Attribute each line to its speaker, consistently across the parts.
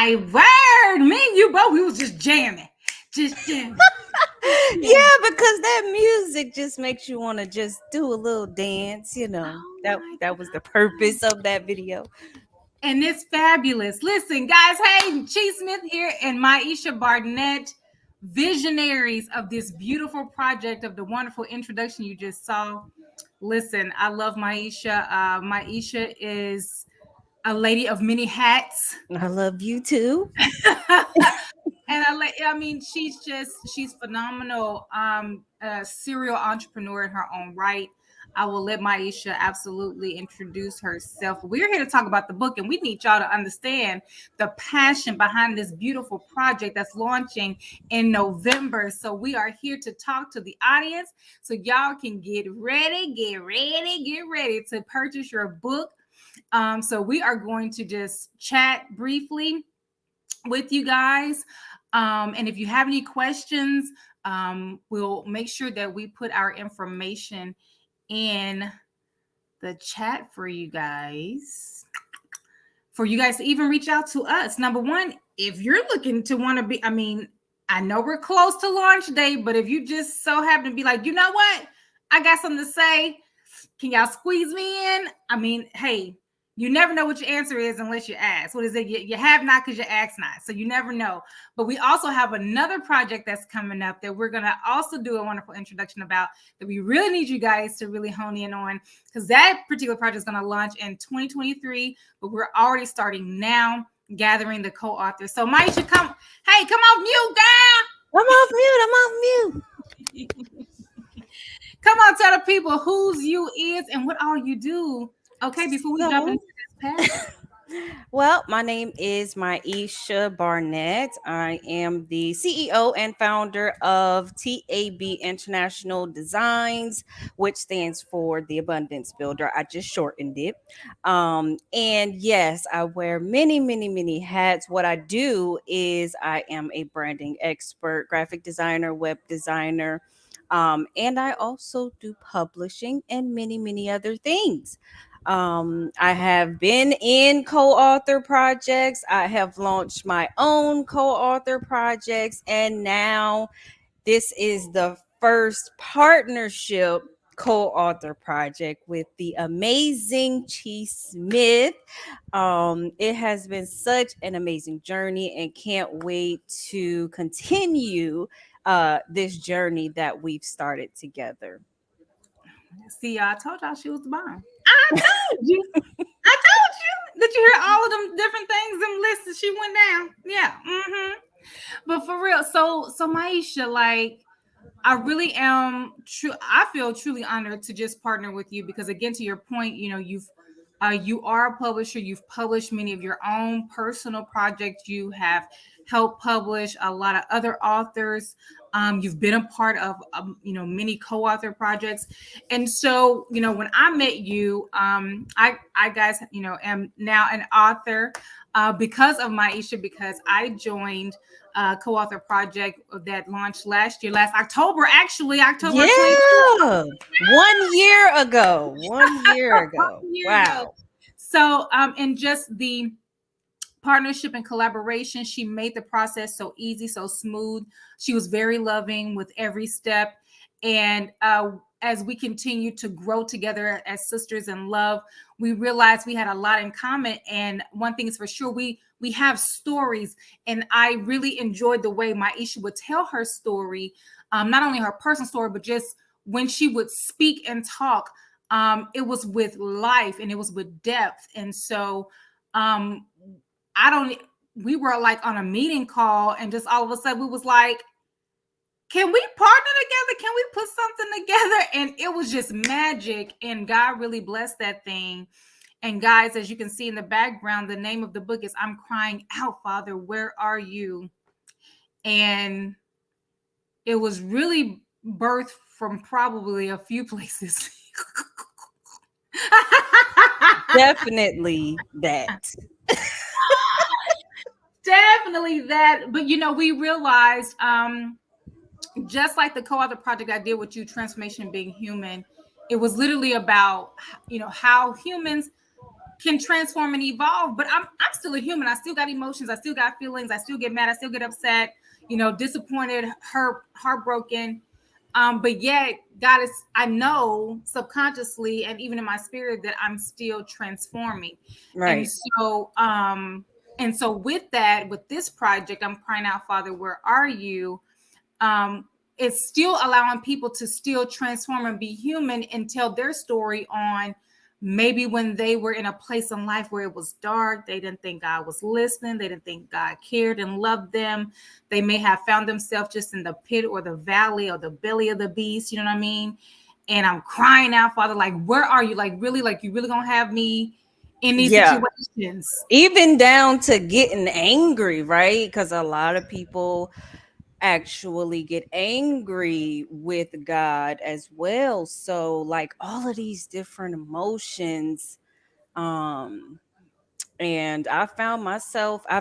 Speaker 1: my word. Me and you both, we was just jamming. Just jamming.
Speaker 2: Yeah, because that music just makes you want to just do a little dance,
Speaker 1: Oh my
Speaker 2: That was the purpose of that video.
Speaker 1: And it's fabulous. Listen, guys, hey, Chi Smith here and Maisha Barnett, visionaries of this beautiful project of the wonderful introduction you just saw. Listen, I love Maisha. Maisha is a lady of many hats.
Speaker 2: I love you too.
Speaker 1: And I mean, she's phenomenal. A serial entrepreneur in her own right. I will let Maisha absolutely introduce herself. We're here to talk about the book, and we need y'all to understand the passion behind this beautiful project that's launching in November. So we are here to talk to the audience so y'all can get ready to purchase your book. So we are going to just chat briefly with you guys. And if you have any questions, we'll make sure that we put our information in the chat for you guys. For you guys to even reach out to us. Number one, if you're looking to want to be, I mean, I know we're close to launch day, but if you just so happen to be like, you know what? I got something to say. Can y'all squeeze me in? I mean, hey, you never know what your answer is unless you ask. What is it? You have not because you ask not. So you never know. But we also have another project that's coming up that we're going to also do a wonderful introduction about that we really need you guys to really hone in on, because that particular project is going to launch in 2023, but we're already starting now gathering the co-authors. So Maisha, come off mute, girl.
Speaker 2: I'm off mute. I'm off mute.
Speaker 1: Come on, tell the people whose you is and what all you do. Okay, before we jump into this path.
Speaker 2: Well, my name is Maisha Barnett. I am the CEO and founder of TAB International Designs, which stands for the Abundance Builder. I just shortened it. And yes, I wear many, many, many hats. What I do is I am a branding expert, graphic designer, web designer. And I also do publishing and many, many other things. I have been in co author projects, I have launched my own co author projects, and now this is the first partnership co author project with the amazing Chi Smith. It has been such an amazing journey and can't wait to continue this journey that we've started together.
Speaker 1: See, I told y'all she was the bomb. I told you. I told you. Did you hear all of them different things, them lists that she went down? Yeah. Mm-hmm. But for real, so Maisha, like, I really am true. I feel truly honored to just partner with you because, again, to your point, you are a publisher. You've published many of your own personal projects. You have helped publish a lot of other authors. You've been a part of many co-author projects, and so when I met you, I guys am now an author because of Maisha, because I joined co-author project that launched last October, actually October 2020.
Speaker 2: Yeah, 1 year ago. 1 year ago.
Speaker 1: 1 year ago.
Speaker 2: Wow.
Speaker 1: So and just the partnership and collaboration, she made the process so easy, so smooth. She was very loving with every step. And as we continue to grow together as sisters in love, we realized we had a lot in common. And one thing is for sure, we have stories. And I really enjoyed the way Maisha would tell her story, not only her personal story, but just when she would speak and talk. It was with life and it was with depth. And so um, I don't, we were like on a meeting call, and just all of a sudden we was like, can we partner together? Can we put something together? And it was just magic. And God really blessed that thing. And guys, as you can see in the background, the name of the book is I'm Crying Out, Father, Where Are You? And it was really birthed from probably a few places.
Speaker 2: Definitely that.
Speaker 1: Definitely that. But we realized just like the co-author project I did with you, Transformation and Being Human, it was literally about how humans can transform and evolve. But I'm still a human. I still got emotions. I still got feelings. I still get mad. I still get upset. Disappointed, hurt, heartbroken. But yet, God is. I know subconsciously and even in my spirit that I'm still transforming. And
Speaker 2: Right.
Speaker 1: so, with that, with this project, I'm crying out, Father, where are you? um, it's still allowing people to still transform and be human and tell their story on maybe when they were in a place in life where it was dark, they didn't think God was listening, they didn't think God cared and loved them. They may have found themselves just in the pit or the valley or the belly of the beast, you know what I mean? And I'm crying out, Father, like, where are you? Like, you really gonna have me in these
Speaker 2: Yeah.
Speaker 1: situations?
Speaker 2: Even down to getting angry, right? Because a lot of people actually get angry with God as well. So, like, all of these different emotions. Um, and I've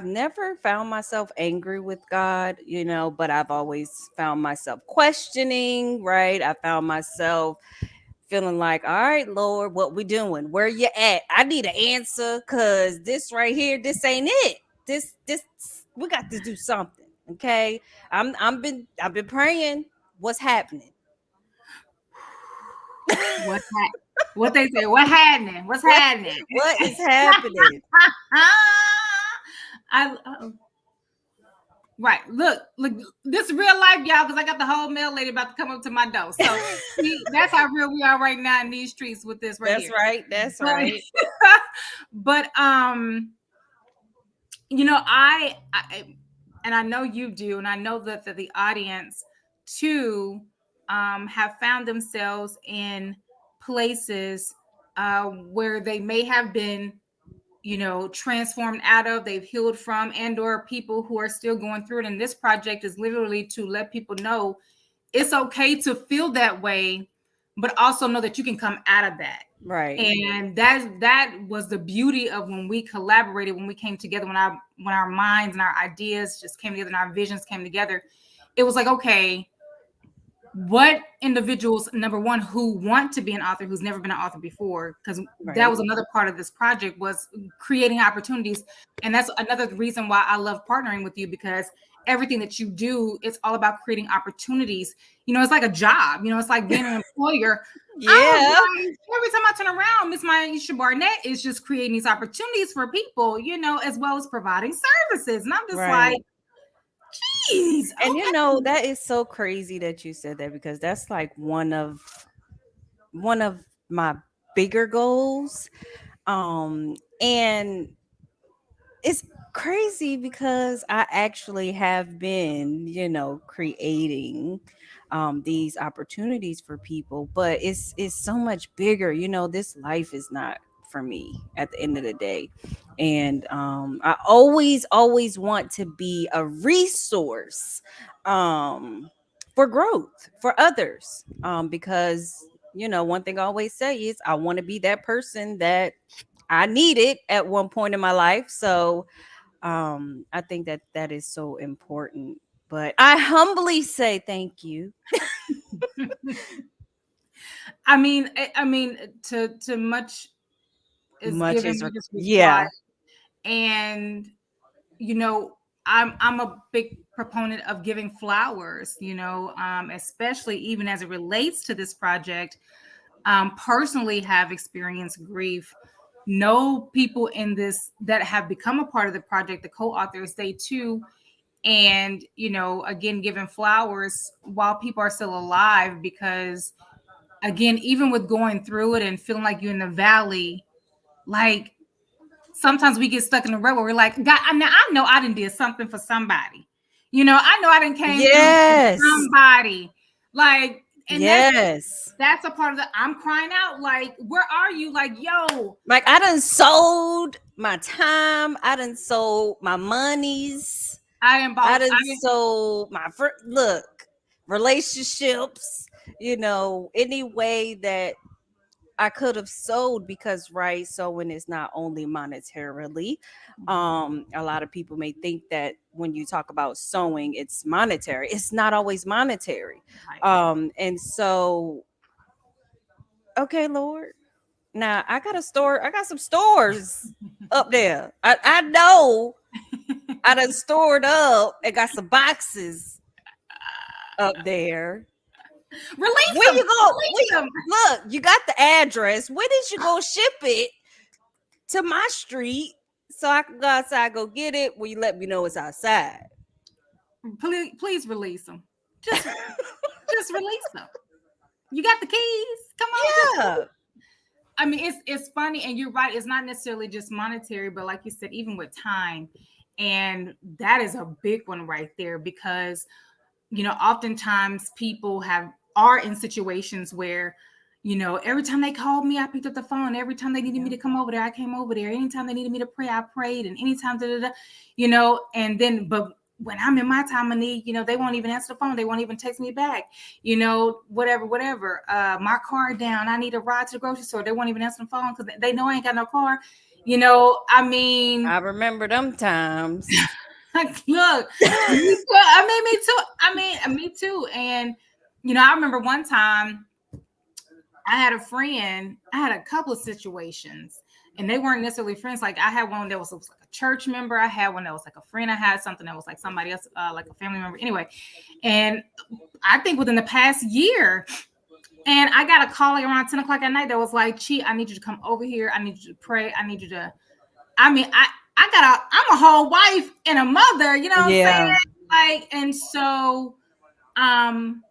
Speaker 2: never found myself angry with God, but I've always found myself questioning, right? I found myself feeling like, all right, Lord, what we doing? Where you at? I need an answer, because this right here, this ain't it. This we got to do something. Okay. I've been praying. What's happening?
Speaker 1: What what they say? What happening? What's
Speaker 2: what
Speaker 1: happening?
Speaker 2: what is happening?
Speaker 1: I right. Look, this is real life, y'all, because I got the whole mail lady about to come up to my door. So see, that's how real we are right now in these streets with this right
Speaker 2: That's
Speaker 1: here.
Speaker 2: right. That's
Speaker 1: But
Speaker 2: right.
Speaker 1: but I and I know you do, and I know that the audience too have found themselves in places where they may have been, transformed out of, they've healed from, and or people who are still going through it. And this project is literally to let people know it's okay to feel that way, but also know that you can come out of that.
Speaker 2: Right.
Speaker 1: And that was the beauty of when we collaborated, when we came together, when our minds and our ideas just came together and our visions came together. It was like, okay, what individuals, number one, who want to be an author who's never been an author before, because that
Speaker 2: Right.
Speaker 1: was another part of this project, was creating opportunities. And that's another reason why I love partnering with you, because everything that you do, it's all about creating opportunities. It's like a job, it's like being an employer. I was
Speaker 2: Yeah.
Speaker 1: like, every time I turn around, Miss Maisha Barnett is just creating these opportunities for people, as well as providing services. And I'm just like,
Speaker 2: Right.
Speaker 1: geez,
Speaker 2: And
Speaker 1: okay.
Speaker 2: that is so crazy that you said that, because that's like one of my bigger goals. And it's crazy because I actually have been, creating these opportunities for people, but it's so much bigger. This life is not for me at the end of the day. And I always want to be a resource for growth for others. Because one thing I always say is I want to be that person that I needed at one point in my life. So I think that that is so important. But I humbly say thank you.
Speaker 1: I mean, to much is
Speaker 2: Much
Speaker 1: given,
Speaker 2: is
Speaker 1: much is required.
Speaker 2: yeah,
Speaker 1: And you know I'm a big proponent of giving flowers, especially even as it relates to this project. Personally have experienced grief, know people in this that have become a part of the project, the co-authors, they too. And again, giving flowers while people are still alive, because again, even with going through it and feeling like you're in the valley, like sometimes we get stuck in the rut where we're like, God, I know I didn't did something for somebody. I know I didn't came through for
Speaker 2: yes,
Speaker 1: somebody. Like, and
Speaker 2: yes.
Speaker 1: that's a part of the I'm crying out, like, where are you? Like, yo,
Speaker 2: Like I done sold my time. I done sold my monies.
Speaker 1: I didn't
Speaker 2: I
Speaker 1: bought I
Speaker 2: done
Speaker 1: didn't
Speaker 2: sold my look relationships. Any way that I could have sold, because right, sewing is not only monetarily. A lot of people may think that when you talk about sewing, it's monetary. It's not always monetary.
Speaker 1: right.
Speaker 2: And so, okay, Lord, Now I got a store. I got some stores up there. I know I done stored up and got some boxes up there.
Speaker 1: Release
Speaker 2: Where
Speaker 1: them.
Speaker 2: you go?
Speaker 1: Release them.
Speaker 2: Look, you got the address. Where did you go ship it to my street so I can go outside go get it? Will you let me know it's outside?
Speaker 1: Please release them. Just release them. You got the keys. Come on, just.
Speaker 2: Yeah,
Speaker 1: I mean, it's funny, and you're right. It's not necessarily just monetary, but like you said, even with time, and that is a big one right there because oftentimes people are in situations where, every time they called me, I picked up the phone. Every time they needed me
Speaker 2: yeah,
Speaker 1: to come over there, I came over there. Anytime they needed me to pray, I prayed. And anytime, da, da, da, and then, but when I'm in my time of need, they won't even answer the phone. They won't even text me back, whatever. My car down. I need a ride to the grocery store. They won't even answer the phone because they know I ain't got no car. I mean,
Speaker 2: I remember them times.
Speaker 1: look, me too. I mean, me too. Me too. And I remember one time I had a friend. I had a couple of situations, and they weren't necessarily friends. Like I had one that was like a church member. I had one that was like a friend. I had something that was like somebody else, like a family member. Anyway, and I think within the past year, and I got a call like around 10 o'clock at night that was like, "Chi, I need you to come over here. I need you to pray. I need you to." I mean, I'm a whole wife and a mother, you know what I'm saying?
Speaker 2: Yeah,
Speaker 1: Like, and so, um,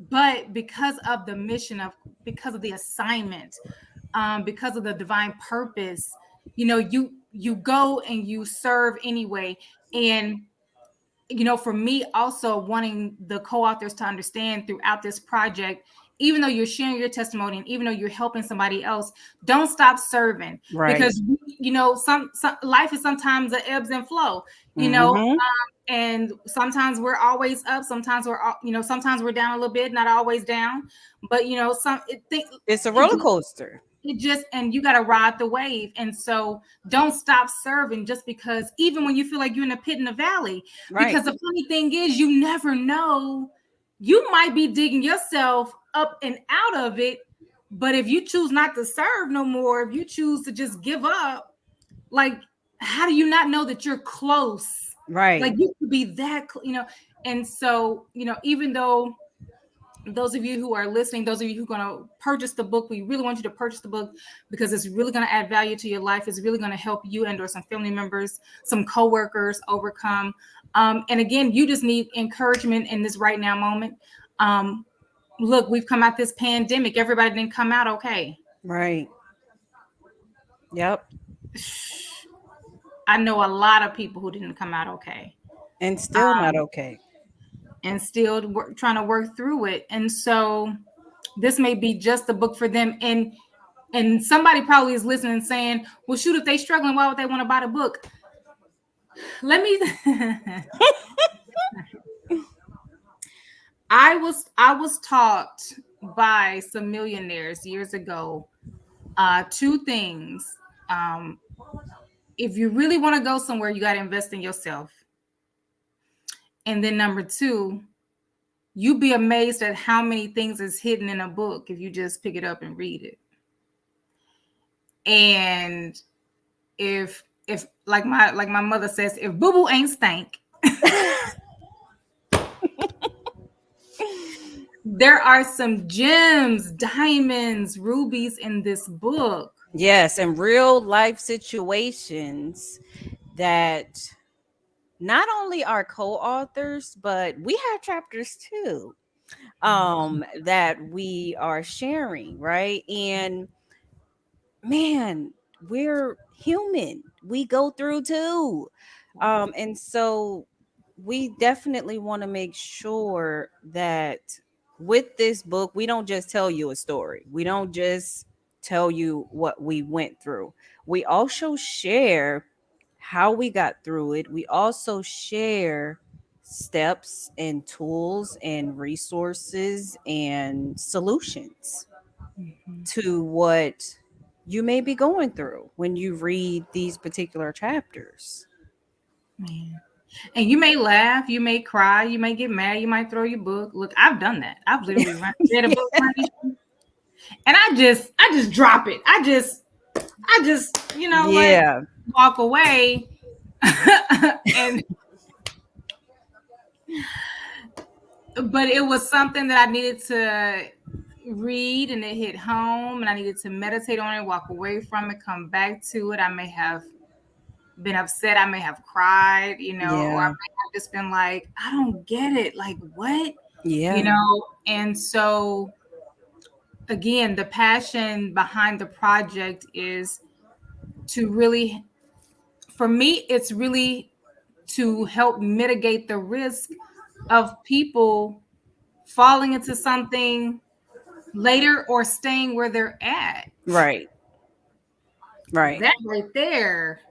Speaker 1: but because of the assignment, because of the divine purpose, you go and you serve anyway. And for me, also wanting the co-authors to understand throughout this project, even though you're sharing your testimony and even though you're helping somebody else, don't stop serving
Speaker 2: right.
Speaker 1: because some life is sometimes the ebbs and flow,
Speaker 2: Mm-hmm.
Speaker 1: and sometimes we're always up, sometimes sometimes we're down a little bit, not always down, but
Speaker 2: It's a roller coaster.
Speaker 1: it just, and you got to ride the wave. And so don't stop serving just because, even when you feel like you're in a pit in the valley,
Speaker 2: Right,
Speaker 1: because the funny thing is you never know, you might be digging yourself up and out of it. But if you choose not to serve no more, if you choose to just give up, like, how do you not know that you're close?
Speaker 2: right,
Speaker 1: Like, you could be that and so even though those of you who are listening, those of you who are going to purchase the book, we really want you to purchase the book because it's really going to add value to your life. It's really going to help you and or some family members, some coworkers overcome. And again, you just need encouragement in this right now moment. Um, Look, we've come out this pandemic. Everybody didn't come out okay.
Speaker 2: right. Yep.
Speaker 1: I know a lot of people who didn't come out okay
Speaker 2: And still not
Speaker 1: um,
Speaker 2: okay.
Speaker 1: and still trying to work through it. And so this may be just the book for them. And somebody probably is listening saying, well, shoot, if they struggling, why would they want to buy the book? Let me I was taught by some millionaires years ago, two things. Um, if you really want to go somewhere, you got to invest in yourself. And then number two, you'd be amazed at how many things is hidden in a book if you just pick it up and read it. And if like my mother says, if boo boo ain't stank, there are some gems, diamonds, rubies in this book.
Speaker 2: Yes, and real life situations that not only are co-authors, but we have chapters too, that we are sharing, right? And man, we're human. We go through too. And so we definitely want to make sure that with this book, we don't just tell you a story. We don't just tell you what we went through. We also share how we got through it. We also share steps and tools and resources and solutions
Speaker 1: Mhm.
Speaker 2: to what you may be going through when you read these particular chapters.
Speaker 1: Man. And you may laugh, you may cry, you may get mad, you might throw your book. Look, I've done that. I've literally read a book. and I just drop it. I just you know what,
Speaker 2: Yeah.
Speaker 1: walk away. And but it was something that I needed to read, and it hit home, and I needed to meditate on it, walk away from it, come back to it. I may have been upset, I may have cried, or I
Speaker 2: Yeah.
Speaker 1: may have just been like, I don't get it. Like, what? You
Speaker 2: Yeah.
Speaker 1: know, and so again, the passion behind the project is to really, for me, it's really to help mitigate the risk of people falling into something later or staying where they're at.
Speaker 2: Right. Right.
Speaker 1: That right there,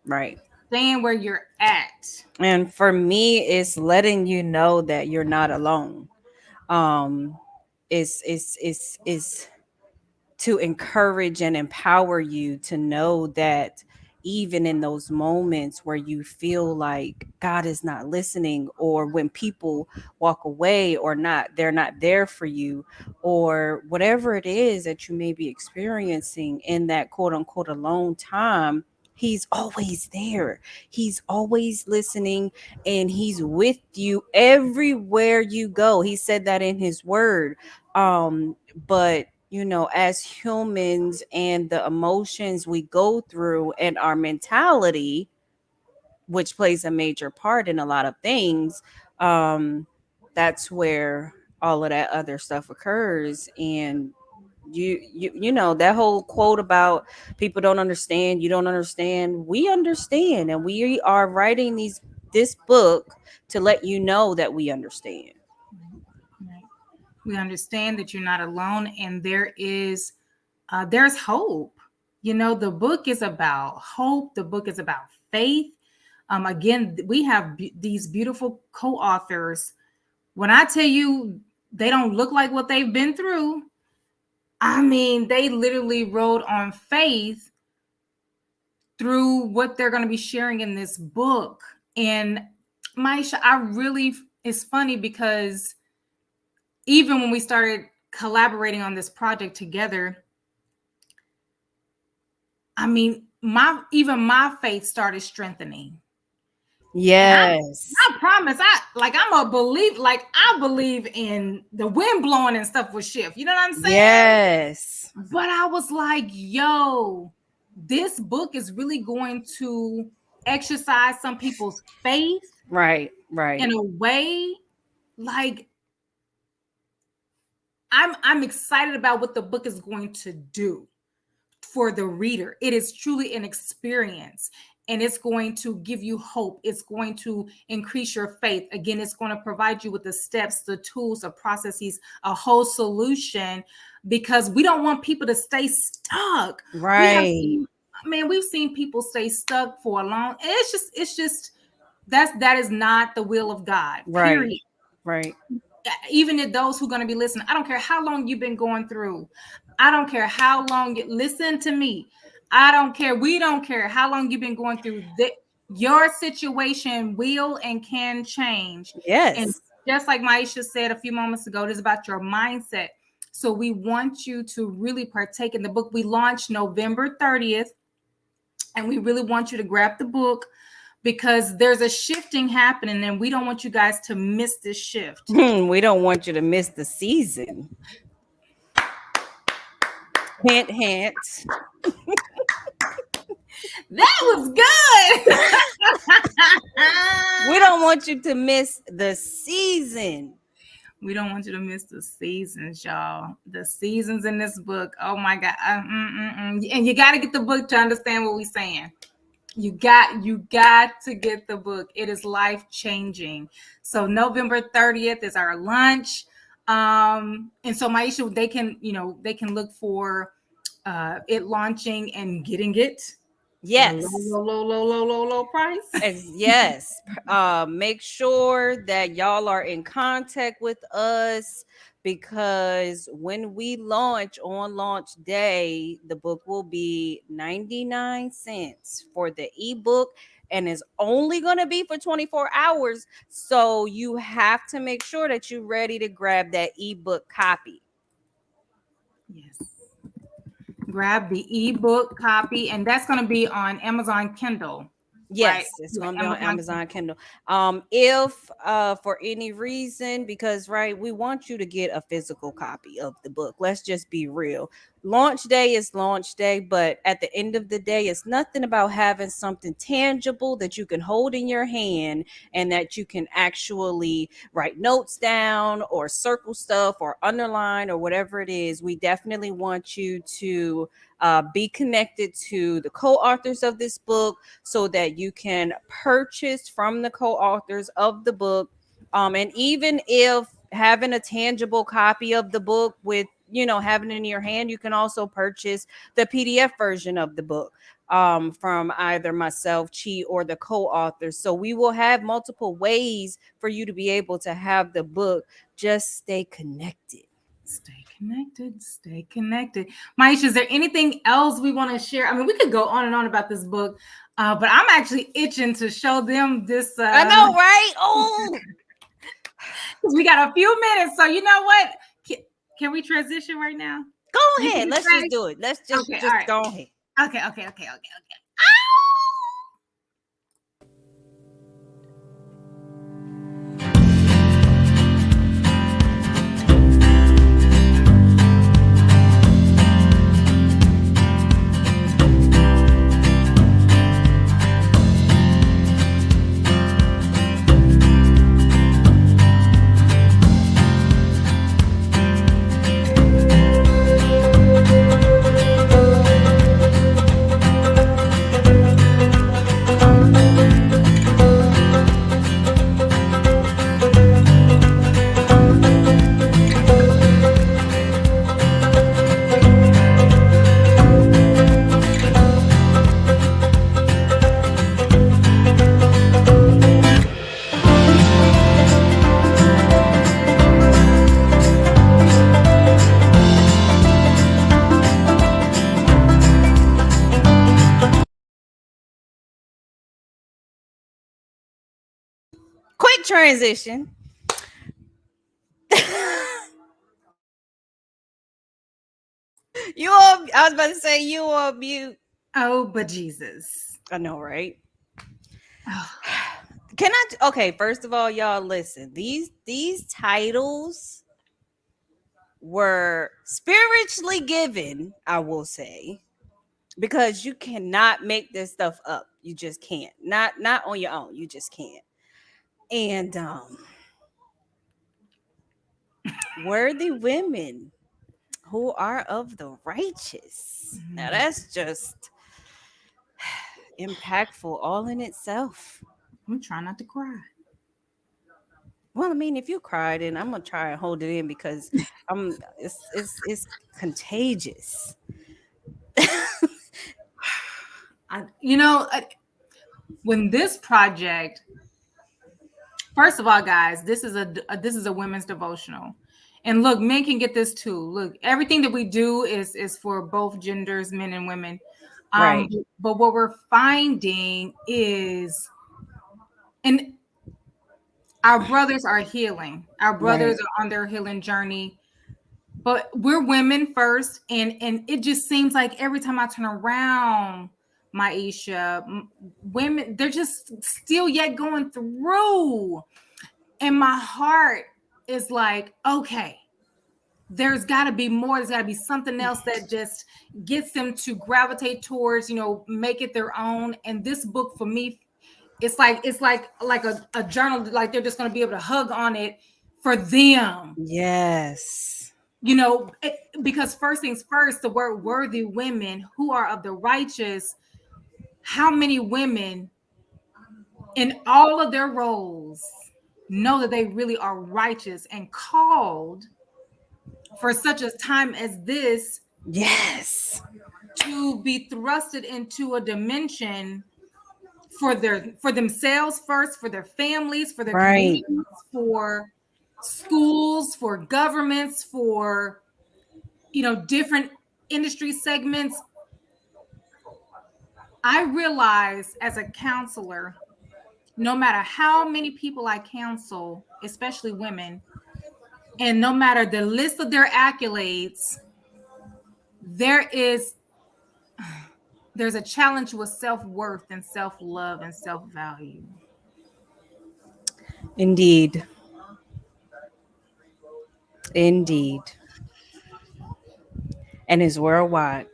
Speaker 2: Right.
Speaker 1: staying where you're at.
Speaker 2: And for me, it's letting you know that you're not alone. Um, is to encourage and empower you to know that even in those moments where you feel like God is not listening, or when people walk away or not, they're not there for you, or whatever it is that you may be experiencing in that quote unquote alone time, He's always there. He's always listening, and He's with you everywhere you go. He said that in His word. But as humans and the emotions we go through and our mentality, which plays a major part in a lot of things, um that's where all of that other stuff occurs. And that whole quote about people don't understand, you don't understand, we understand, and we are writing this book to let you know that we understand.
Speaker 1: Right. We understand that you're not alone, and there's hope. The book is about hope. The book is about faith. Again, we have these beautiful co-authors. When I tell you they don't look like what they've been through, I mean, they literally wrote on faith through what they're going to be sharing in this book. And Maisha, it's funny because even when we started collaborating on this project together, I mean, my faith started strengthening. And
Speaker 2: Yes.
Speaker 1: I promise, I believe in the wind blowing and stuff will shift. You know what I'm saying?
Speaker 2: Yes.
Speaker 1: But I was like, yo, this book is really going to exercise some people's faith
Speaker 2: Right. Right.
Speaker 1: in a way. Like, I'm excited about what the book is going to do for the reader. It is truly an experience, and it's going to give you hope. It's going to increase your faith. Again, it's going to provide you with the steps, the tools, the processes, a whole solution, because we don't want people to stay stuck. We have
Speaker 2: Right.
Speaker 1: seen, man, we've seen people stay stuck for a long, it's just that is not the will of God,
Speaker 2: Right.
Speaker 1: period.
Speaker 2: Right.
Speaker 1: Even if those who are going to be listening, I don't care how long you've been going through. I don't care how long you listen to me. I don't care. We don't care how long you've been going through. Your situation will and can change. And
Speaker 2: Yes.
Speaker 1: just like Maisha said a few moments ago, it is about your mindset. So we want you to really partake in the book. We launched November 30th, and we really want you to grab the book because there's a shifting happening, and we don't want you guys to miss this shift.
Speaker 2: We don't want you to miss the season. Hint, hint.
Speaker 1: That was good.
Speaker 2: We don't want you to miss the season.
Speaker 1: We don't want you to miss the seasons, y'all. The seasons in this book. Oh my God. And you got to get the book to understand what we're saying. You got to get the book. It is life changing. So November 30th is our launch. And so Maisha, they can look for it launching and getting it at a low,
Speaker 2: Yes.
Speaker 1: low, low, low, low, low, low price.
Speaker 2: Yes. Make sure that y'all are in contact with us, because when we launch on launch day, the book will be 99 cents for the ebook, and is only going to be for 24 hours. So you have to make sure that you're ready to grab that ebook copy.
Speaker 1: Yes. Grab the ebook copy, and that's going to be on Amazon Kindle, right?
Speaker 2: Yes, it's
Speaker 1: Yeah,
Speaker 2: going to be on
Speaker 1: Amazon
Speaker 2: Amazon
Speaker 1: Kindle.
Speaker 2: Kindle. If for any reason, because right, we want you to get a physical copy of the book. Let's just be real. Launch day is launch day, but at the end of the day, it's nothing about having something tangible that you can hold in your hand and that you can actually write notes down or circle stuff or underline or whatever it is. We definitely want you to be connected to the co-authors of this book so that you can purchase from the co-authors of the book. And even if having a tangible copy of the book with, having it in your hand, you can also purchase the PDF version of the book from either myself, Chi, or the co-authors. So we will have multiple ways for you to be able to have the book. Just stay connected.
Speaker 1: Stay connected. Stay connected. Maisha, is there anything else we want to share? I mean, we could go on and on about this book, but I'm actually itching to show them this.
Speaker 2: I know, right? Oh,
Speaker 1: We got a few minutes, so you know what? Can we transition right now?
Speaker 2: go
Speaker 1: You can
Speaker 2: ahead.
Speaker 1: just
Speaker 2: Let's just
Speaker 1: say,
Speaker 2: do it. Let's just
Speaker 1: okay, all
Speaker 2: just
Speaker 1: right,
Speaker 2: go ahead.
Speaker 1: okay.
Speaker 2: Quick transition. I was about to say you on mute.
Speaker 1: Oh, but Jesus.
Speaker 2: I know, right?
Speaker 1: Oh,
Speaker 2: Can I okay, first of all, y'all listen. These titles were spiritually given, I will say, because you cannot make this stuff up. You just can't. Not on your own. You just can't. And worthy women who are of the righteous. Now
Speaker 1: mm,
Speaker 2: that's just impactful all in itself.
Speaker 1: I'm trying not to cry.
Speaker 2: Well, I mean, if you cried, then I'm gonna try and hold it in because it's contagious.
Speaker 1: You know, when this project, first of all, guys, this is a women's devotional, and look, men can get this too. Look, everything that we do is for both genders, men and women.
Speaker 2: Right,
Speaker 1: But what we're finding is, and our brothers are healing. Our brothers
Speaker 2: right.
Speaker 1: are on their healing journey, but we're women first, and it just seems like every time I turn around, Maisha, women, they're just still yet going through, and my heart is like, okay, there's got to be more. There's got to be something else that just gets them to gravitate towards, make it their own. And this book for me, it's like a journal, like they're just going to be able to hug on it for them.
Speaker 2: Yes.
Speaker 1: Because first things first, the word worthy women who are of the righteous, how many women in all of their roles know that they really are righteous and called for such a time as this
Speaker 2: Yes.
Speaker 1: to be thrusted into a dimension for themselves first, for their families, for their
Speaker 2: Right.
Speaker 1: communities, for schools, for governments, for different industry segments. I realize as a counselor, no matter how many people I counsel, especially women, and no matter the list of their accolades, there is there's a challenge with self-worth and self-love and self-value.
Speaker 2: Indeed. Indeed. And is worldwide.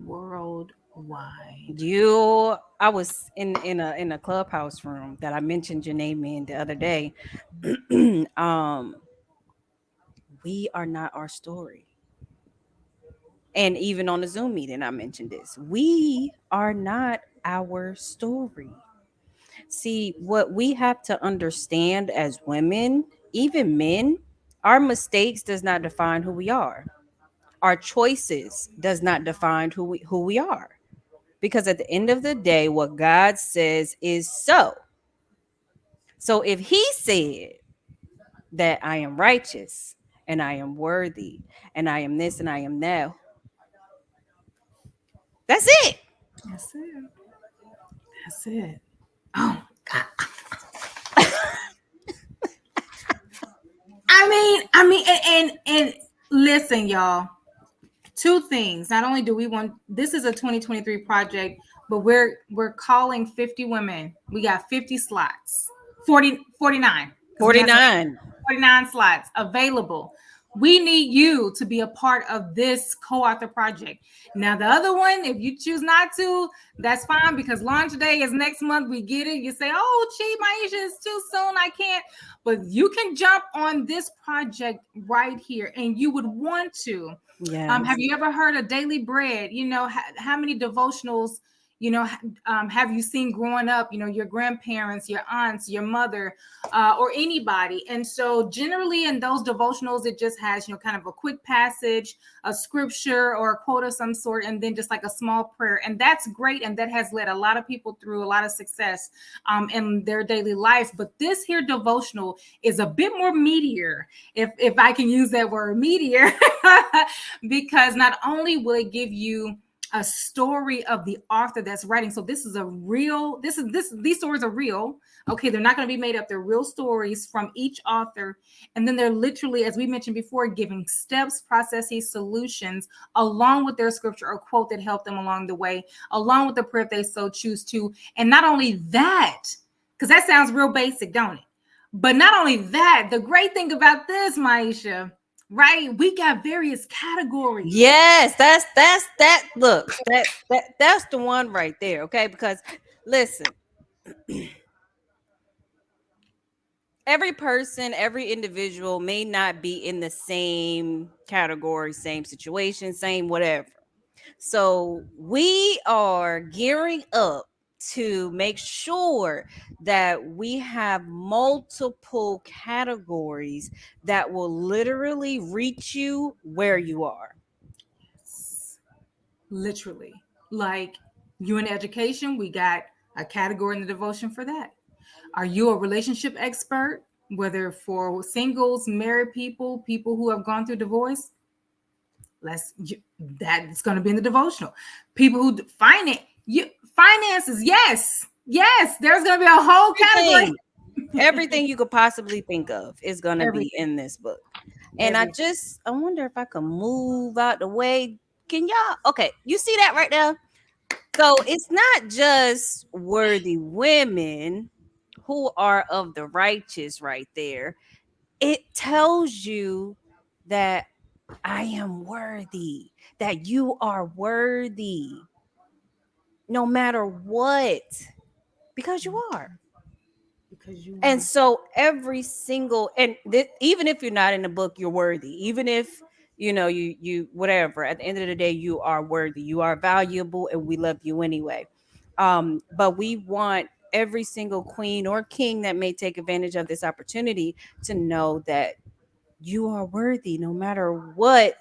Speaker 1: Worldwide.
Speaker 2: I was in a clubhouse room that I mentioned your name in the other day. um we are not our story. And even on the Zoom meeting, I mentioned this. We are not our story. See, what we have to understand as women, even men, our mistakes does not define who we are. Our choices does not define who we are. Because at the end of the day, what God says is so. So if he said that I am righteous and I am worthy and I am this and I am that, that's it.
Speaker 1: That's it. That's it. Oh God. And listen, y'all. Two things. Not only do we want, this is a 2023 project, but we're calling 50 women. We got 50 slots. 49 because we have some
Speaker 2: 49.
Speaker 1: 49 slots available. We need you to be a part of this co-author project. Now, the other one, if you choose not to, that's fine because launch day is next month. We get it. You say, "Oh, gee, Maisha, it's too soon. I can't." But you can jump on this project right here, and you would want to. Have
Speaker 2: Yes.
Speaker 1: you ever heard of Daily Bread? How many devotionals, have you seen growing up, your grandparents, your aunts, your mother, or anybody? And so generally in those devotionals, it just has, kind of a quick passage, a scripture or a quote of some sort, and then just like a small prayer. And that's great. And that has led a lot of people through a lot of success in their daily life. But this here devotional is a bit more meatier, if I can use that word, meatier, because not only will it give you a story of the author that's writing. So this is a real, these stories are real. Okay, they're not going to be made up. They're real stories from each author. And then they're literally, as we mentioned before, giving steps, processes, solutions, along with their scripture or quote that helped them along the way, along with the prayer if they so choose to. And not only that, because that sounds real basic, don't it? But not only that, the great thing about this, Maisha, right? We got various categories.
Speaker 2: Yes, that's that look. That's the one right there, okay? Because listen, every person, every individual may not be in the same category, same situation, same whatever. So we are gearing up to make sure that we have multiple categories that will literally reach you where you are.
Speaker 1: Literally. Like you in education, we got a category in the devotion for that. Are you a relationship expert, whether for singles, married people, people who have gone through divorce? Let's That's going to be in the devotional. People who finance, finances, yes, there's going to be a whole category.
Speaker 2: Everything, everything you could possibly think of is going to be
Speaker 1: Everything,
Speaker 2: in this book. And I
Speaker 1: everything.
Speaker 2: just, I wonder if I can move out the way. Can y'all? Okay, you see that right there? So it's not just worthy women who are of the righteous right there. It tells you that I am worthy, that you are worthy no matter what, because you are.
Speaker 1: Because you
Speaker 2: And
Speaker 1: are.
Speaker 2: so every single, and even if you're not in the book, you're worthy. Even if you whatever, at the end of the day, you are worthy, you are valuable, and we love you anyway. But we want every single queen or king that may take advantage of this opportunity to know that you are worthy no matter what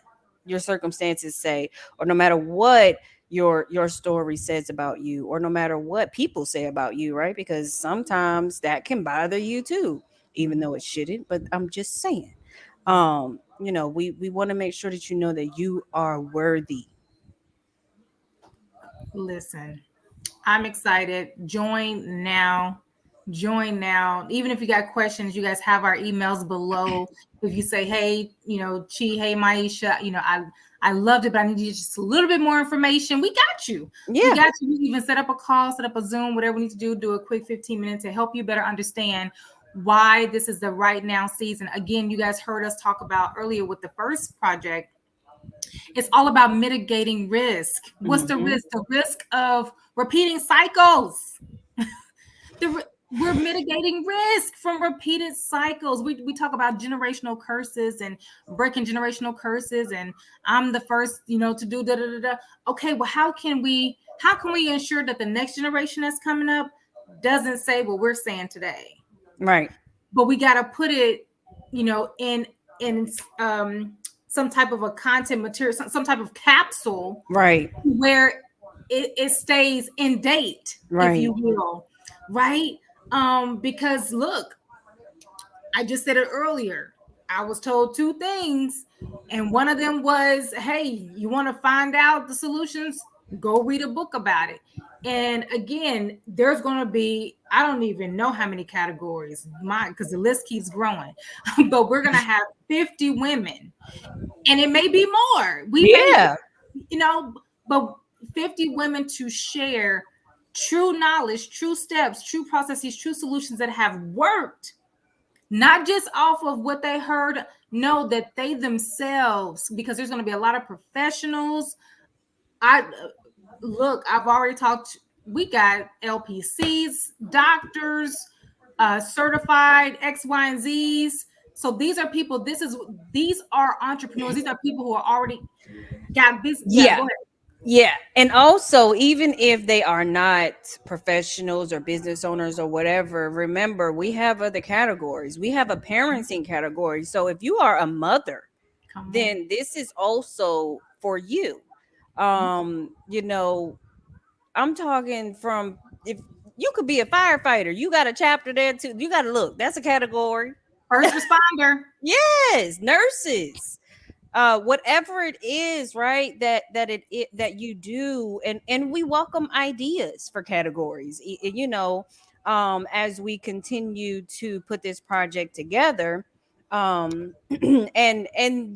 Speaker 2: your circumstances say, or no matter what your story says about you, or no matter what people say about you, right? Because sometimes that can bother you too, even though it shouldn't. But I'm just saying, we want to make sure that you know that you are worthy.
Speaker 1: Listen, I'm excited. Join now. join now. Even if you got questions, you guys have our emails below. If you say, hey, Chi, hey, Maisha, I loved it, but I need just a little bit more information. We got you. We
Speaker 2: Yeah.
Speaker 1: got you. We even set up a call, set up a Zoom, whatever we need to do a quick 15 minutes to help you better understand why this is the right now season. Again, you guys heard us talk about earlier with the first project. It's all about mitigating risk. What's the
Speaker 2: Hmm.
Speaker 1: risk? The risk of repeating cycles. We're mitigating risk from repeated cycles. We talk about generational curses and breaking generational curses, and I'm the first, to do da da da da. Okay, well, how can we ensure that the next generation that's coming up doesn't say what we're saying today?
Speaker 2: Right.
Speaker 1: But we got to put it, in some type of a content material, some type of capsule
Speaker 2: Right.
Speaker 1: where it stays in date, if
Speaker 2: Right.
Speaker 1: you will, right? Because look, I just said it earlier. I was told two things, and one of them was, hey, you want to find out the solutions? Go read a book about it. And again, there's going to be, I don't even know how many categories, because the list keeps growing, but we're going to have 50 women, and it may be more. We may,
Speaker 2: Yeah.
Speaker 1: you know, but 50 women to share true knowledge, true steps, true processes, true solutions that have worked, not just off of what they heard. Know that they themselves, because there's going to be a lot of professionals. I look, I've already talked. We got LPCs, doctors, certified X, Y, and Z's. So these are people. These are entrepreneurs. These are people who are already got business. Yeah,
Speaker 2: Yeah.
Speaker 1: go ahead.
Speaker 2: Yeah. And also, even if they are not professionals or business owners or whatever, remember we have other categories. We have a parenting category. So if you are a mother,
Speaker 1: Come on.
Speaker 2: then this is also for you. You know, I'm talking from, if you could be a firefighter, you got a chapter there too. You got to look, that's a category.
Speaker 1: First responder.
Speaker 2: Yes, nurses, whatever it is, right, that you do, and we welcome ideas for categories, as we continue to put this project together. And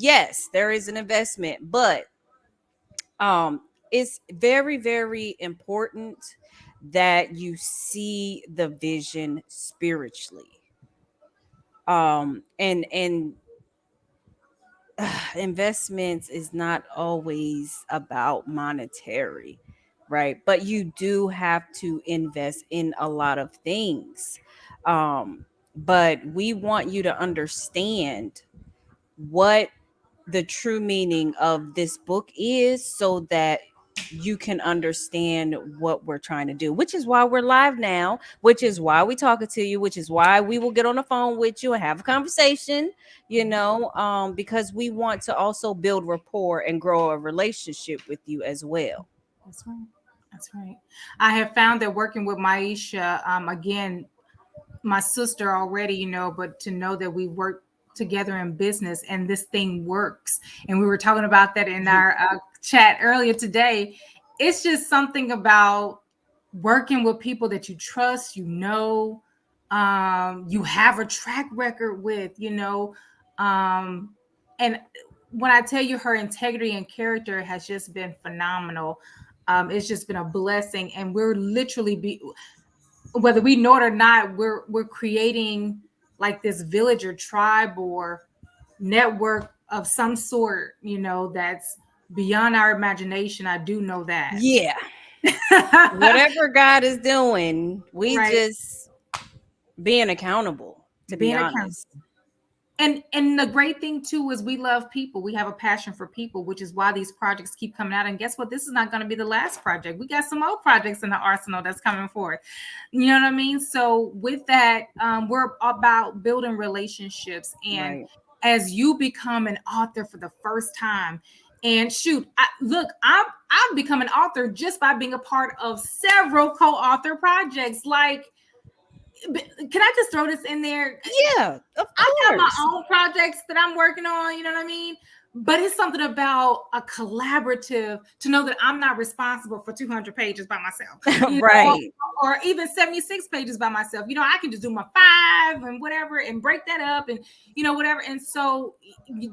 Speaker 2: yes, there is an investment, but um it's very, very important that you see the vision spiritually, and investments is not always about monetary, right? But you do have to invest in a lot of things. But we want you to understand what the true meaning of this book is, so that you can understand what we're trying to do, which is why we're live now, which is why we talking to you, which is why we will get on the phone with you and have a conversation, because we want to also build rapport and grow a relationship with you as well.
Speaker 1: That's right. That's right. I have found that working with Maisha, again, my sister already, but to know that we work together in business and this thing works. And we were talking about that in our chat earlier today. It's just something about working with people that you trust, you have a track record with, and when I tell you, her integrity and character has just been phenomenal. It's just been a blessing, and we're literally whether we know it or not, we're creating like this village or tribe or network of some sort, that's beyond our imagination. I do know that.
Speaker 2: Yeah, whatever God is doing, we
Speaker 1: Right.
Speaker 2: just being accountable, to be
Speaker 1: Being accountable.
Speaker 2: honest.
Speaker 1: And the great thing too is we love people. We have a passion for people, which is why these projects keep coming out. And guess what? This is not going to be the last project. We got some more projects in the arsenal that's coming forth. You know what I mean? So with that, we're about building relationships. And
Speaker 2: Right.
Speaker 1: as you become an author for the first time, and shoot, I've become an author just by being a part of several co-author projects. Like, can I just throw this in there?
Speaker 2: Yeah, of
Speaker 1: I got my
Speaker 2: course.
Speaker 1: own projects that I'm working on, you know what I mean? but it's something about a collaborative to know that I'm not responsible for 200 pages by myself,
Speaker 2: Right.
Speaker 1: or even 76 pages by myself. I can just do my 5 and whatever and break that up and, whatever. And so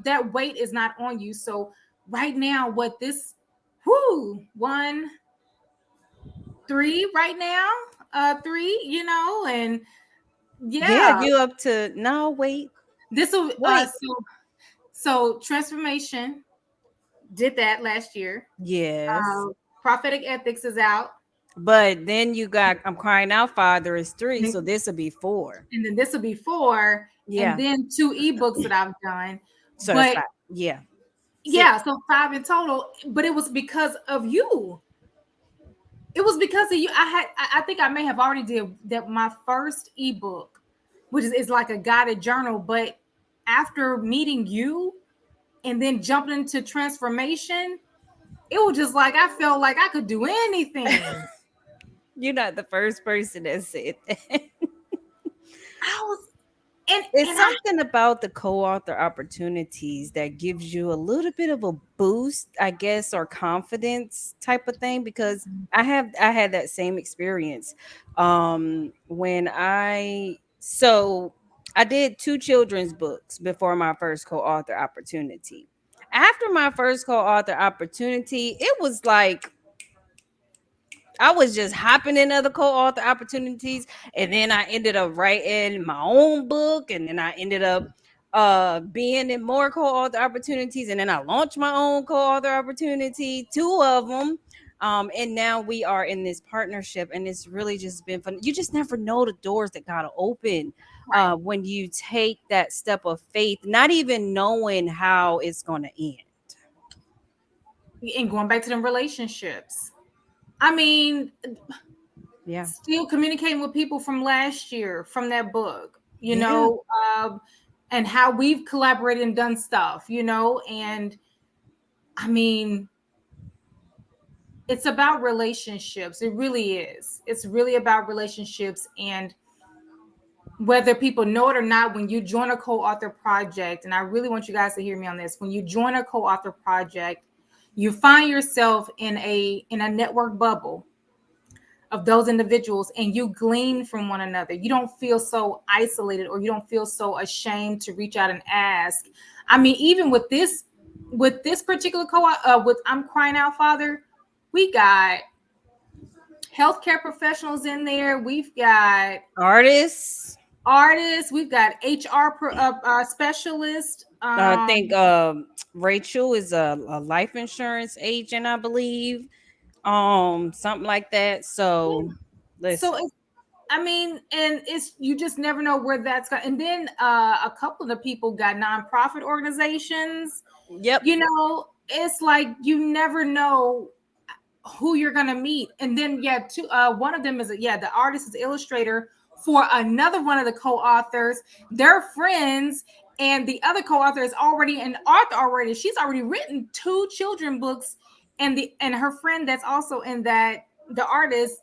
Speaker 1: that weight is not on you. So right now, what this, whoo, 1, 3 right now, 3, and
Speaker 2: Yeah,
Speaker 1: yeah,
Speaker 2: you up to no wait.
Speaker 1: this will,
Speaker 2: Wait.
Speaker 1: so transformation did that last year.
Speaker 2: Yes.
Speaker 1: Prophetic ethics is out.
Speaker 2: But then you got I'm crying out Father is 3, so
Speaker 1: And
Speaker 2: this will be 4.
Speaker 1: then this will be 4, and
Speaker 2: Yeah.
Speaker 1: then 2 ebooks that I've done.
Speaker 2: So that's
Speaker 1: But
Speaker 2: 5. Yeah.
Speaker 1: yeah,
Speaker 2: 6.
Speaker 1: so 5 in total. But it was because of you. It was because of you. I think I may have already did that my first ebook, which is like a guided journal. But after meeting you and then jumping into transformation, it was just like I felt like I could do anything.
Speaker 2: You're not the first person that said that.
Speaker 1: I was and
Speaker 2: It's
Speaker 1: and I
Speaker 2: something about the co-author opportunities that gives you a little bit of a boost, I guess, or confidence type of thing because I had that same experience. When I did 2 children's books before my first co-author opportunity. After my first co-author opportunity, it was like I was just hopping in other co-author opportunities, and then I ended up writing my own book, and then I ended up being in more co-author opportunities, and then I launched my own co-author opportunity, 2 of them. And now we are in this partnership, and it's really just been fun. You just never know the doors that gotta open
Speaker 1: right.
Speaker 2: when you take that step of faith, not even knowing how it's gonna end.
Speaker 1: And going back to them relationships. I mean,
Speaker 2: Yeah.
Speaker 1: still communicating with people from last year from that book,
Speaker 2: Yeah.
Speaker 1: and how we've collaborated and done stuff, and I mean, it's about relationships. It really is. It's really about relationships. And whether people know it or not, when you join a co-author project, and I really want you guys to hear me on this, when you join a co-author project, you find yourself in a network bubble of those individuals, and you glean from one another. You don't feel so isolated, or you don't feel so ashamed to reach out and ask. I mean, even with this particular with I'm Crying Out Father, we got healthcare professionals in there. We've got
Speaker 2: Artists.
Speaker 1: artists. We've got HR specialists.
Speaker 2: I think Rachel is a life insurance agent, I believe. Something like that. So
Speaker 1: So
Speaker 2: listen.
Speaker 1: it's, I mean, and it's, you just never know where that's going. And then a couple of the people got nonprofit organizations.
Speaker 2: Yep.
Speaker 1: It's like you never know who you're gonna meet. And then yeah, one of them is the artist is illustrator for another one of the co-authors. They're friends, and the other co-author is already an author already. She's already written 2 children books, and her friend that's also in that, the artist,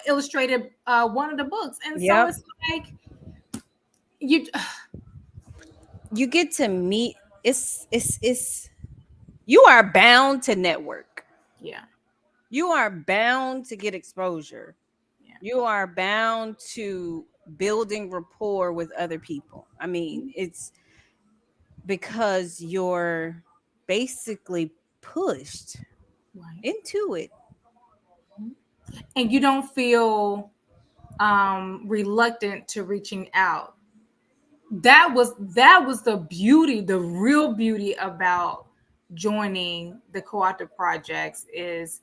Speaker 1: illustrated one of the books. And so
Speaker 2: Yep.
Speaker 1: it's like you
Speaker 2: You get to meet it's you are bound to network.
Speaker 1: yeah,
Speaker 2: You are bound to get exposure.
Speaker 1: yeah,
Speaker 2: You are bound to building rapport with other people. I mean, it's because you're basically pushed
Speaker 1: right.
Speaker 2: into it.
Speaker 1: And you don't feel reluctant to reaching out. That was the beauty, the real beauty about joining the co-optive projects is,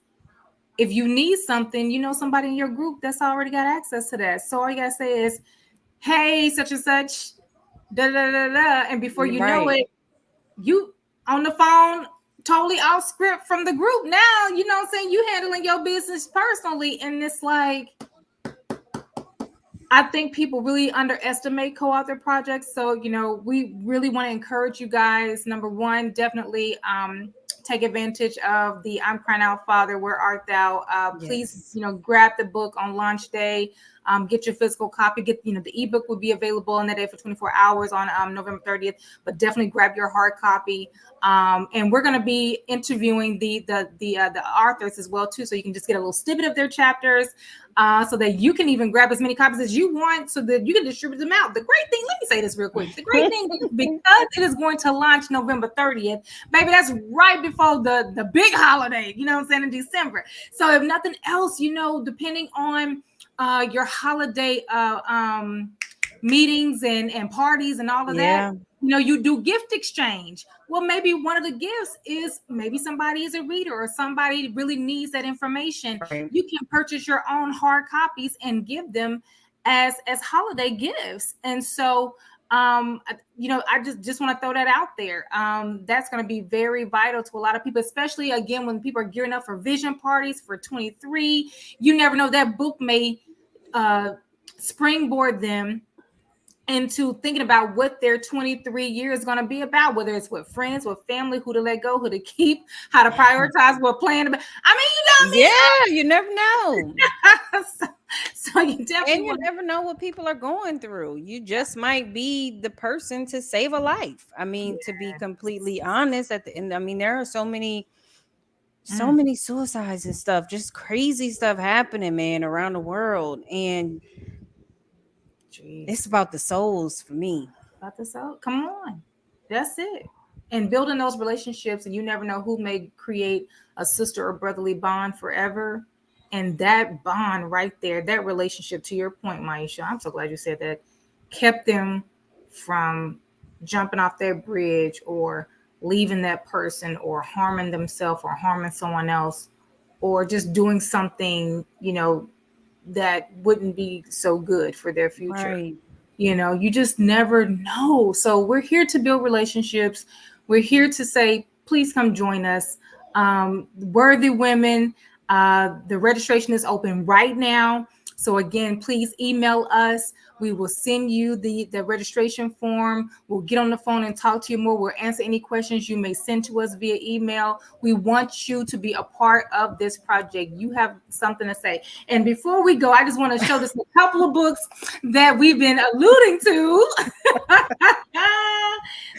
Speaker 1: if you need something, somebody in your group that's already got access to that. So all you gotta say is, hey, such and such, da da da da, and before you know
Speaker 2: Right.
Speaker 1: it, you on the phone, totally off script from the group. Now, what I'm saying, you handling your business personally, and it's like, I think people really underestimate co-author projects. So, we really want to encourage you guys. Number one, definitely take advantage of the I'm Crying Out Father, Where Art Thou? Please,
Speaker 2: Yes.
Speaker 1: grab the book on launch day. Get your physical copy. Get, the ebook will be available on that day for 24 hours on November 30th. But definitely grab your hard copy. And we're going to be interviewing the authors as well too, so you can just get a little snippet of their chapters, so that you can even grab as many copies as you want, so that you can distribute them out. The great thing, let me say this real quick. The great thing is, because it is going to launch November 30th, baby, that's right before the big holiday. You know what I'm saying, in December. So if nothing else, depending on your holiday meetings and parties and all of that,
Speaker 2: Yeah.
Speaker 1: you do gift exchange. Well, maybe one of the gifts is, maybe somebody is a reader or somebody really needs that information.
Speaker 2: Right.
Speaker 1: You can purchase your own hard copies and give them as holiday gifts. And so I just want to throw that out there. That's going to be very vital to a lot of people, especially again when people are gearing up for vision parties for 23. You never know, that book may springboard them into thinking about what their 23 years is going to be about, whether it's with friends, with family, who to let go, who to keep, how to prioritize, what plan. I mean,
Speaker 2: Yeah, you never know.
Speaker 1: so you definitely
Speaker 2: And you
Speaker 1: want
Speaker 2: never know what people are going through. You just might be the person to save a life. I
Speaker 1: to.
Speaker 2: mean, to be completely
Speaker 1: Yes.
Speaker 2: honest, at the end, I mean, there are so
Speaker 1: Mm,
Speaker 2: many suicides and stuff, just crazy stuff happening, man, around the world. And it's
Speaker 1: jeez.
Speaker 2: about the souls for me.
Speaker 1: About this out. Come on. That's it. And building those relationships, and you never know who may create a sister or brotherly bond forever. And that bond right there, that relationship, to your point, Maisha, I'm so glad you said that, kept them from jumping off that bridge or leaving that person or harming themselves or harming someone else, or just doing something, that wouldn't be so good for their future.
Speaker 2: Right.
Speaker 1: You just never know. So we're here to build relationships. We're here to say, please come join us. Worthy women, the registration is open right now. So again, please email us. We will send you the registration form. We'll get on the phone and talk to you more. We'll answer any questions you may send to us via email. We want you to be a part of this project. You have something to say. And before we go, I just want to show this a couple of books that we've been alluding to.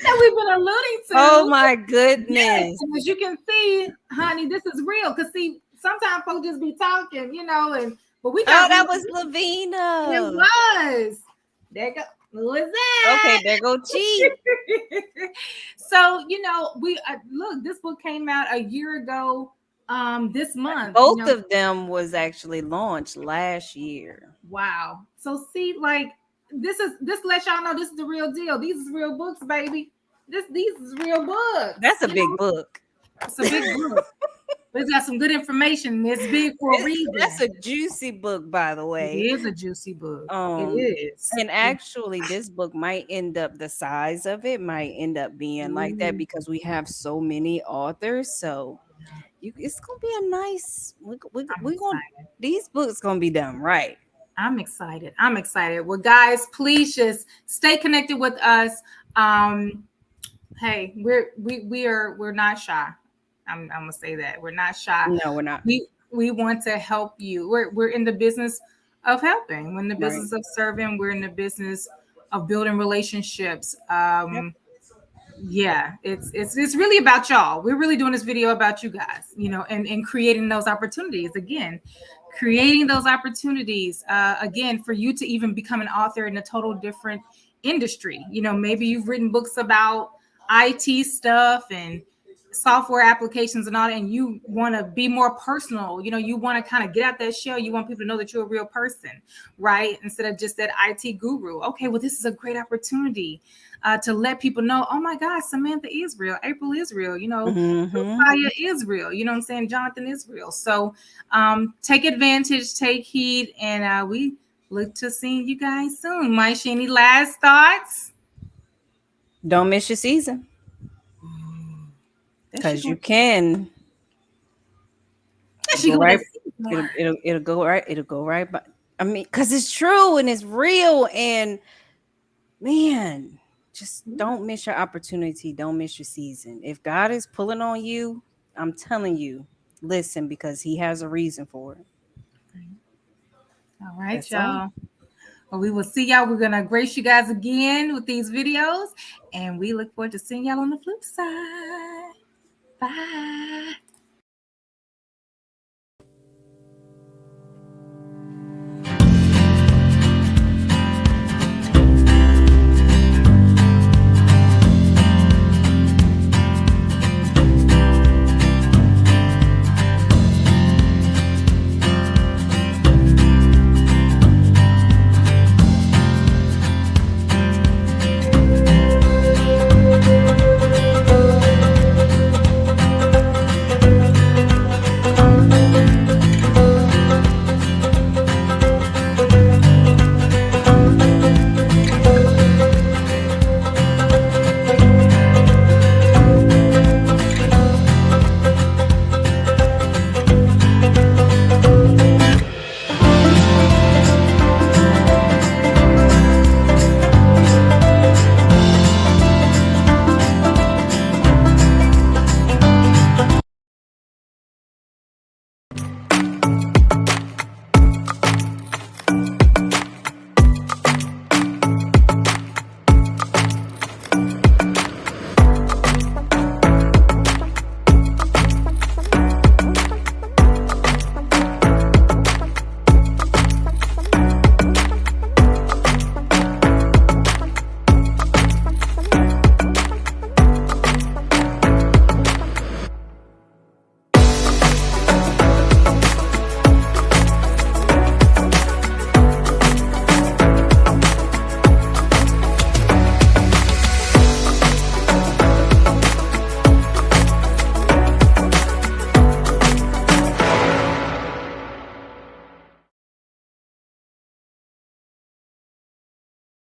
Speaker 1: That we've been alluding
Speaker 2: Oh
Speaker 1: to.
Speaker 2: my
Speaker 1: Yes,
Speaker 2: goodness.
Speaker 1: and as you can see, honey, this is real. Cause see, sometimes folks just be talking, and but we
Speaker 2: Oh,
Speaker 1: got real.
Speaker 2: that was
Speaker 1: It
Speaker 2: Lavina.
Speaker 1: was. There go. Who is
Speaker 2: Okay,
Speaker 1: that?
Speaker 2: there go Chi.
Speaker 1: So we look. This book came out a year ago. This month.
Speaker 2: Both of them was actually launched last year.
Speaker 1: Wow. So see, like this lets y'all know this is the real deal. These is real books, baby. These is real books.
Speaker 2: That's a big book.
Speaker 1: It's a big book. But it's got some good information. It's big for a
Speaker 2: That's
Speaker 1: reason.
Speaker 2: a juicy book, by the
Speaker 1: It
Speaker 2: way.
Speaker 1: is a juicy book. It
Speaker 2: Um,
Speaker 1: is.
Speaker 2: and actually, this book might end up the size of it might end up being like that
Speaker 1: Ooh,
Speaker 2: because we have so many authors. So it's gonna be a nice.
Speaker 1: I'm
Speaker 2: We gonna
Speaker 1: excited.
Speaker 2: these books gonna be done right.
Speaker 1: I'm excited. I'm excited. Well, guys, please just stay connected with us. Um, hey, we're not shy. I'm gonna say that we're not shy.
Speaker 2: No, we're not.
Speaker 1: We want to help you. We're in the business of helping. We're in the
Speaker 2: Right.
Speaker 1: business of serving. We're in the business of building relationships.
Speaker 2: Yep.
Speaker 1: Yeah, it's really about y'all. We're really doing this video about you guys, and creating those opportunities again, creating those opportunities again for you to even become an author in a total different industry. Maybe you've written books about IT stuff and software applications and all that, and you want to be more personal. You want to kind of get out that shell. You want people to know that you're a real person, right? Instead of just that IT guru. Okay, well, this is a great opportunity to let people know, oh my God, Samantha is real, April is real,
Speaker 2: Mm-hmm.
Speaker 1: Josiah is real, you know what I'm saying? Jonathan is real. So take advantage, take heed, and we look to seeing you guys soon. Maisha, any last thoughts?
Speaker 2: Don't miss your season
Speaker 1: There she
Speaker 2: because you
Speaker 1: goes.
Speaker 2: can
Speaker 1: There she
Speaker 2: go
Speaker 1: go with
Speaker 2: right.
Speaker 1: that season word.
Speaker 2: It'll go right. It'll go right. But I mean, because it's true and it's real. And man, just don't miss your opportunity. Don't miss your season. If God is pulling on you, I'm telling you, listen because He has a reason for it.
Speaker 1: All right,
Speaker 2: That's all.
Speaker 1: y'all. Well, we will see y'all. We're gonna grace you guys again with these videos, and we look forward to seeing y'all on the flip side. Bye.